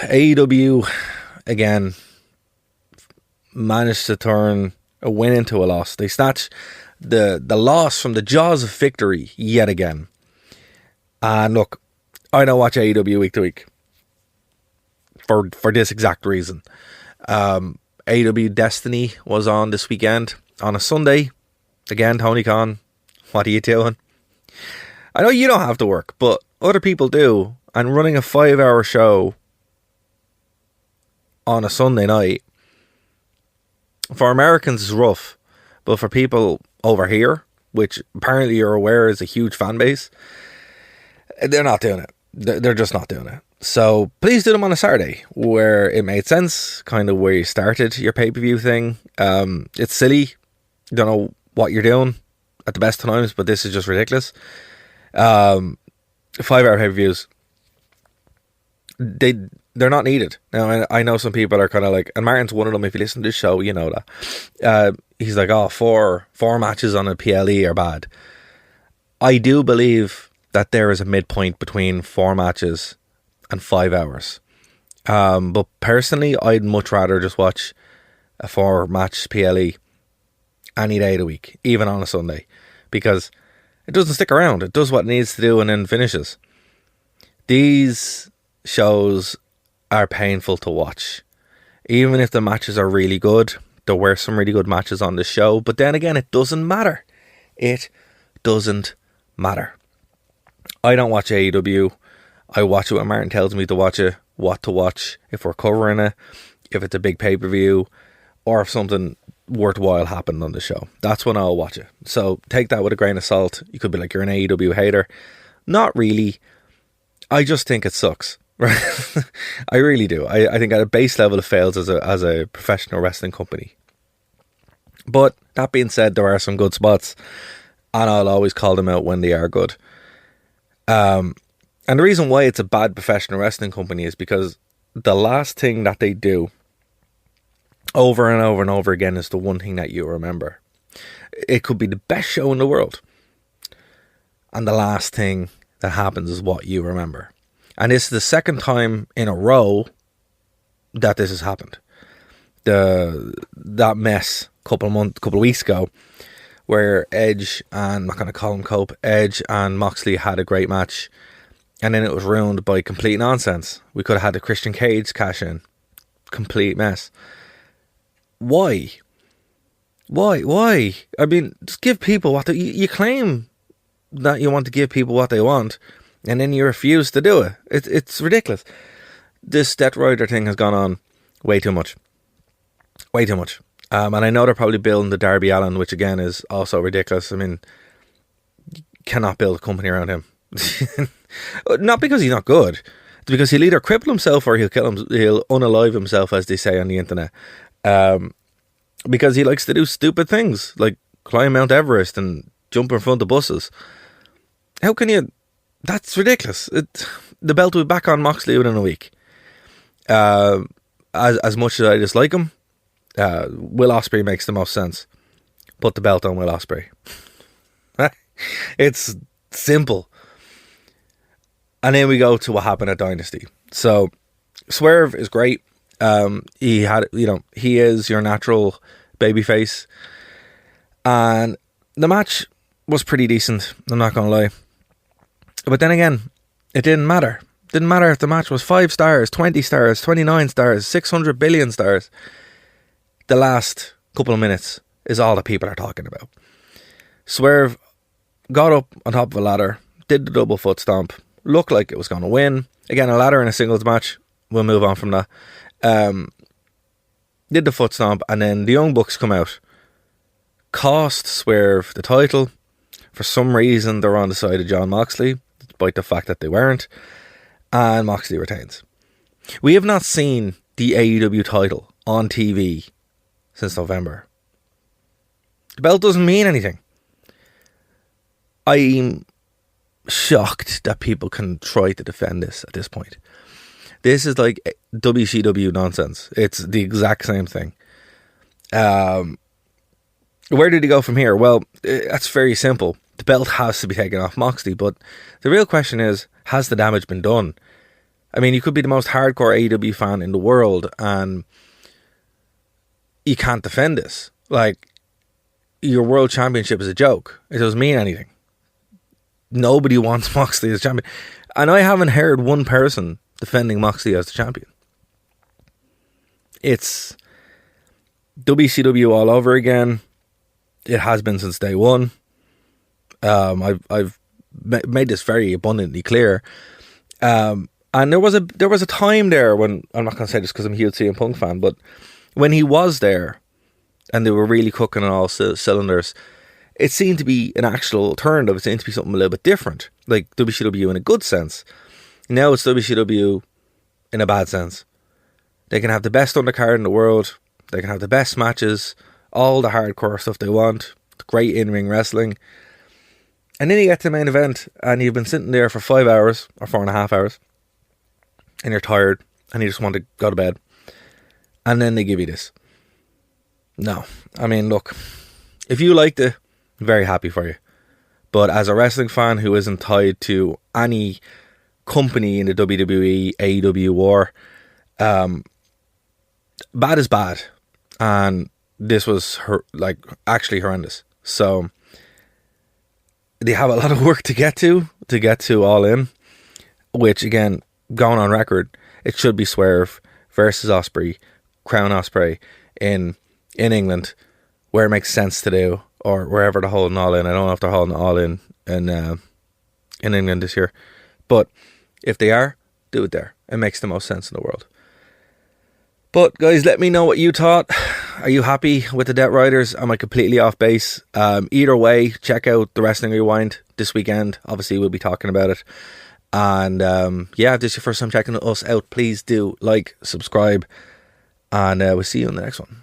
AEW, again, managed to turn a win into a loss. They snatch the loss from the jaws of victory yet again. And look, I don't watch AEW week to week for this exact reason. AEW Destiny was on this weekend on a Sunday. Again, Tony Khan, what are you doing? I know you don't have to work, but other people do. And running a 5-hour show on a Sunday night, for Americans is rough. But for people over here, which apparently you're aware is a huge fan base, they're not doing it. They're just not doing it. So please do them on a Saturday where it made sense, kind of where you started your pay-per-view thing. It's silly. Don't know what you're doing at the best times, but this is just ridiculous. 5-hour pay-per-views, they're not needed. Now, I know some people are kind of like, and Martin's one of them, if you listen to this show, you know that. He's like, oh, four matches on a PLE are bad. I do believe that there is a midpoint between 4 matches and 5 hours. But personally, I'd much rather just watch a 4-match PLE any day of the week, even on a Sunday, because it doesn't stick around. It does what it needs to do and then finishes. These shows are painful to watch. Even if the matches are really good, there were some really good matches on the show, but then again, it doesn't matter. It doesn't matter. I don't watch AEW. I watch it when Martin tells me to watch it, what to watch, if we're covering it, if it's a big pay-per-view, or if something worthwhile happened on the show. That's when I'll watch it. So take that with a grain of salt. You could be like, you're an AEW hater. Not really. I just think it sucks. I really do. I think at a base level it fails as a professional wrestling company. But that being said, there are some good spots, and I'll always call them out when they are good. And the reason why it's a bad professional wrestling company is because the last thing that they do over and over and over again is the one thing that you remember. It could be the best show in the world, and the last thing that happens is what you remember. And this is the second time in a row that this has happened. That mess a couple of weeks ago, where Edge and, I'm not going to call him Cope, Edge and Moxley had a great match, and then it was ruined by complete nonsense. We could have had the Christian Cage cash in. Complete mess. Why? I mean, just give people what you claim that you want to give people what they want, and then you refuse to do it. It's ridiculous. This Death Rider thing has gone on way too much. Way too much. And I know they're probably building the Darby Allin, which again is also ridiculous. I mean, you cannot build a company around him. Not because he's not good. It's because he'll either cripple himself or he'll kill him. He'll unalive himself, as they say on the internet. Because he likes to do stupid things like climb Mount Everest and jump in front of buses. How can you? That's ridiculous. The belt will be back on Moxley within a week. As much as I dislike him, Will Ospreay makes the most sense. Put the belt on Will Ospreay. It's simple. And then we go to what happened at Dynasty. So Swerve is great. He is your natural babyface, and the match was pretty decent. I'm not gonna lie, but then again, it didn't matter. Didn't matter if the match was 5 stars, 20 stars, 29 stars, 600 billion stars. The last couple of minutes is all that people are talking about. Swerve got up on top of a ladder, did the double foot stomp, looked like it was going to win. Again, a ladder in a singles match. We'll move on from that. Did the foot stomp, and then the Young Bucks come out. Cost Swerve the title. For some reason, they're on the side of Jon Moxley, despite the fact that they weren't. And Moxley retains. We have not seen the AEW title on TV since November. The belt doesn't mean anything. I'm shocked that people can try to defend this at this point. This is like WCW nonsense. It's the exact same thing. Where did he go from here? Well, that's very simple. The belt has to be taken off Moxley, but the real question is, has the damage been done? I mean, you could be the most hardcore AEW fan in the world and you can't defend this. Like, your world championship is a joke. It doesn't mean anything. Nobody wants Moxley as champion. And I haven't heard one person defending Moxley as the champion. It's WCW all over again. It has been since day one. I've made this very abundantly clear. And there was a time there when, I'm not going to say this because I'm a huge CM Punk fan, but when he was there and they were really cooking on all cylinders, it seemed to be an actual alternative. It seemed to be something a little bit different, like WCW in a good sense. Now it's WCW in a bad sense. They can have the best undercard in the world. They can have the best matches, all the hardcore stuff they want, great in-ring wrestling. And then you get to the main event and you've been sitting there for 5 hours or 4.5 hours and you're tired and you just want to go to bed. And then they give you this. No. I mean, look, if you liked it, I'm very happy for you. But as a wrestling fan who isn't tied to any company in the WWE, AEW war, bad is bad. And this was actually horrendous. So they have a lot of work to get to All In, which again, going on record, it should be Swerve versus Ospreay, Crown Ospreay in England, where it makes sense to do, or wherever they're holding All In. I don't know if they're holding All In England this year, but if they are, do it there. It makes the most sense in the world. But guys, let me know what you thought. Are you happy with the Death Riders? Am I completely off base? Either way, check out the Wrestling Rewind this weekend. Obviously, we'll be talking about it. And if this is your first time checking us out, please do like, subscribe, and we'll see you in the next one.